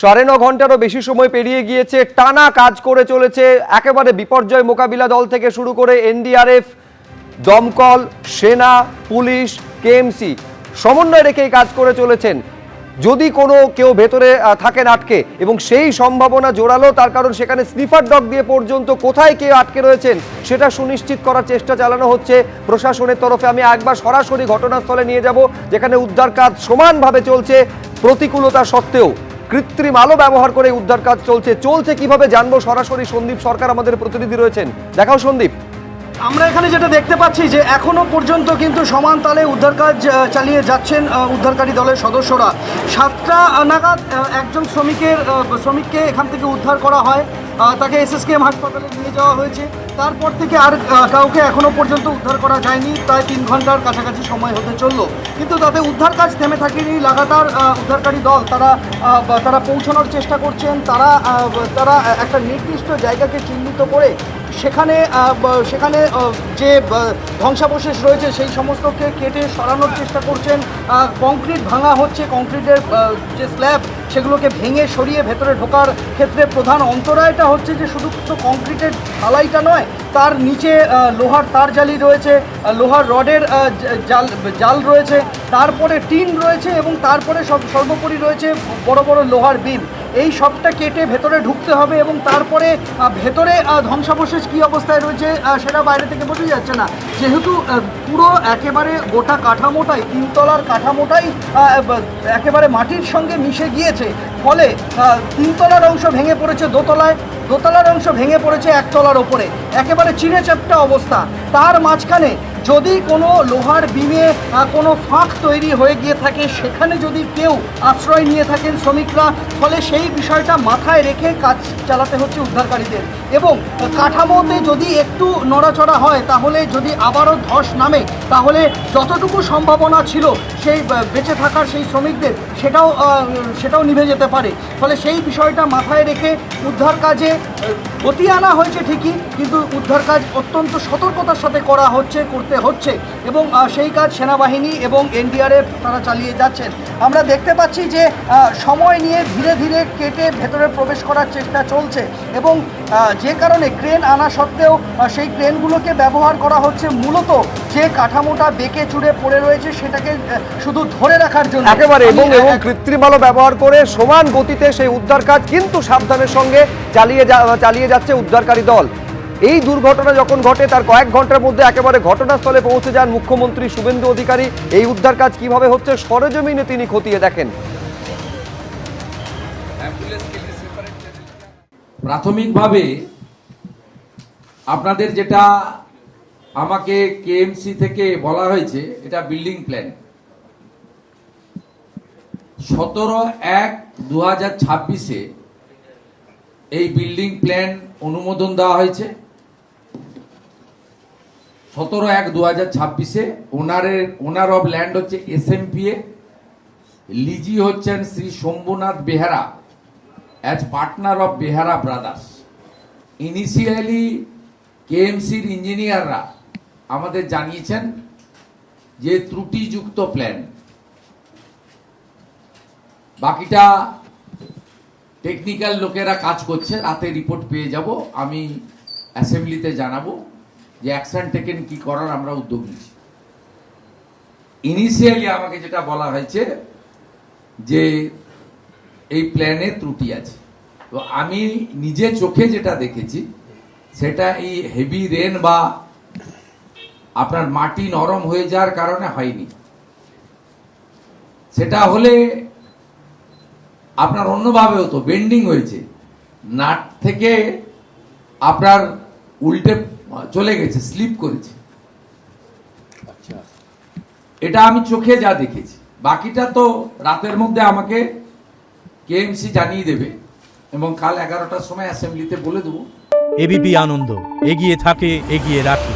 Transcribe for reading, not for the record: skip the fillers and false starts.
9.5 ঘন্টারও বেশি সময় পেরিয়ে গিয়েছে, টানা কাজ করে চলেছে একেবারে বিপর্যয় মোকাবিলা দল থেকে শুরু করে এনডিআরএফ, দমকল, সেনা, পুলিশ, কেএমসি সমন্বয় রেখে কাজ করে চলেছেন। যদি কোনো কেউ ভেতরে থাকেন আটকে, এবং সেই সম্ভাবনা জোরালো, তার কারণ সেখানে স্নিফার ডগ দিয়ে পর্যন্ত কোথায় কেউ আটকে রয়েছেন সেটা সুনিশ্চিত করার চেষ্টা চালানো হচ্ছে প্রশাসনের তরফে। আমি একবার সরাসরি ঘটনাস্থলে নিয়ে যাব, যেখানে উদ্ধার কাজ সমানভাবে চলছে প্রতিকূলতা সত্ত্বেও। কৃত্রিম আলো ব্যবহার করে উদ্ধার কাজ চলছে কিভাবে জানবো সরাসরি। সন্দীপ সরকার আমাদের প্রতিনিধি রয়েছেন, দেখাও সন্দীপ। আমরা এখানে যেটা দেখতে পাচ্ছি যে এখনো পর্যন্ত কিন্তু সমান তালে উদ্ধার কাজ চালিয়ে যাচ্ছেন উদ্ধারকারী দলের সদস্যরা। 7টা নাগাদ একজন শ্রমিককে এখান থেকে উদ্ধার করা হয়, তাকে এসএসকেএম হাসপাতালে নিয়ে যাওয়া হয়েছে। তারপর থেকে আর কাউকে এখনো পর্যন্ত উদ্ধার করা যায়নি। প্রায় 3 ঘন্টার কাছাকাছি সময় হতে চললো, কিন্তু তাতে উদ্ধার কাজ থেমে থাকেনি। লাগাতার উদ্ধারকারী দল তারা পৌঁছানোর চেষ্টা করছেন। তারা একটা নির্দিষ্ট জায়গাকে চিহ্নিত করে সেখানে যে ধ্বংসাবশেষ রয়েছে সেই সমস্তকে কেটে সরানোর চেষ্টা করছেন। কংক্রিট ভাঙা হচ্ছে, কংক্রিটের যে স্ল্যাব সেগুলোকে ভেঙে সরিয়ে ভেতরে ঢোকার ক্ষেত্রে প্রধান অন্তরায়টা হচ্ছে যে শুধু ঢালাইটা ঢালাইটা নয়, তার নিচে লোহার তার জালি রয়েছে, লোহার রডের জাল রয়েছে, তারপরে টিন রয়েছে, এবং তারপরে সর্বোপরি রয়েছে বড় বড় লোহার বিম। এই সবটা কেটে ভেতরে ঢুকতে হবে, এবং তারপরে ভেতরে ধ্বংসাবশেষ কী অবস্থায় রয়েছে সেটা বাইরে থেকে বোঝা যাচ্ছে না, যেহেতু পুরো একেবারে গোটা কাঠামোটাই, 3 তলার কাঠামোটাই একেবারে মাটির সঙ্গে মিশে গিয়েছে। ফলে 3 তলার অংশ ভেঙে পড়েছে দোতলায়, দোতলার অংশ ভেঙে পড়েছে 1 তলার ওপরে, একেবারে চিঁড়েচ্যাপ্টা অবস্থা। তার মাঝখানে যদি কোনো লোহার বিমে কোনো ফাঁক তৈরি হয়ে গিয়ে থাকে, সেখানে যদি কেউ আশ্রয় নিয়ে থাকেন শ্রমিকরা, ফলে সেই বিষয়টা মাথায় রেখে কাজ চালাতে হচ্ছে উদ্ধারকারীদের। এবং কাঠামোতে যদি একটু নড়াচড়া হয়, তাহলে যদি আবারও ধস নামে, তাহলে যতটুকু সম্ভাবনা ছিল সেই বেঁচে থাকার সেই শ্রমিকদের, সেটাও নিভে যেতে পারে। ফলে সেই বিষয়টা মাথায় রেখে উদ্ধার কাজে গতি আনা হয়েছে ঠিকই, কিন্তু উদ্ধার কাজ অত্যন্ত সতর্কতার সাথে করতে হচ্ছে, এবং সেই কাজ সেনাবাহিনী এবং এনডিআরএফ তারা চালিয়ে যাচ্ছেন। আমরা দেখতে পাচ্ছি যে সময় নিয়ে ধীরে ধীরে কেটে ভেতরে প্রবেশ করার চেষ্টা চলছে, এবং যে কারণে ক্রেন আনা সত্ত্বেও সেই ক্রেনগুলোকে ব্যবহার করা হচ্ছে মূলত যে কাঠামোটা বেঁকে চুড়ে পড়ে রয়েছে সেটাকে শুধু ধরে রাখার জন্য একেবারে, এবং কৃত্রিম আলো ব্যবহার করে সমান গতিতে সেই উদ্ধার কাজ কিন্তু সাবধানের সঙ্গে চালিয়ে যাচ্ছে উদ্ধারকারী দল। এই দুর্ঘটনা যখন ঘটে তার কয়েক ঘন্টার মধ্যে একেবারে ঘটনাস্থলে পৌঁছে যান মুখ্যমন্ত্রী শুভেন্দু অধিকারী। এই উদ্ধার কাজ কিভাবে হচ্ছে সরেজমিনে তিনি খতিয়ে দেখেন। প্রাথমিকভাবে আপনাদের যেটা আমাকে কেএমসি থেকে বলা হয়েছে, এটা বিল্ডিং প্ল্যান 17/1/2026-এ এই বিল্ডিং প্ল্যান অনুমোদন দেওয়া হয়েছে। 17/1/2026-এ ওনার অফ ল্যান্ড হচ্ছে এসএমপিএ, লিজি হচ্ছেন Shri Shambhunath Behera as partner of Behera brothers. Initially কেএমসির ইঞ্জিনিয়াররা আমাদের জানিয়েছেন যে ত্রুটিযুক্ত প্ল্যান, বাকিটা টেকনিক্যাল লোকেরা কাজ করছে, রাতে রিপোর্ট পেয়ে যাব। আমি অ্যাসেম্বলিতে জানাবো যে অ্যাকশন টেকেন কি করার আমরা উদ্যোগ নিচ্ছি। ইনিশিয়ালি আমাকে যেটা বলা হয়েছে যে এই প্ল্যানে ত্রুটি আছে। তো আমি নিজে চোখে যেটা দেখেছি সেটা এই হেভি রেন বা আপনার মাটি নরম হয়ে যাওয়ার কারণে হয়নি। সেটা হলে আপনার অন্যভাবে হতো, বেন্ডিং হয়েছে, নাট থেকে আপনার উল্টে চলে গেছে, স্লিপ করেছে। এটা আমি চোখে যা দেখেছি, বাকিটা তো রাতের মধ্যে আমাকে কেএমসি জানিয়ে দেবে, এবং কাল 11টার সময় অ্যাসেম্বলিতে বলে দেবো। এবিপি আনন্দ, এগিয়ে থাকে, এগিয়ে রাখে।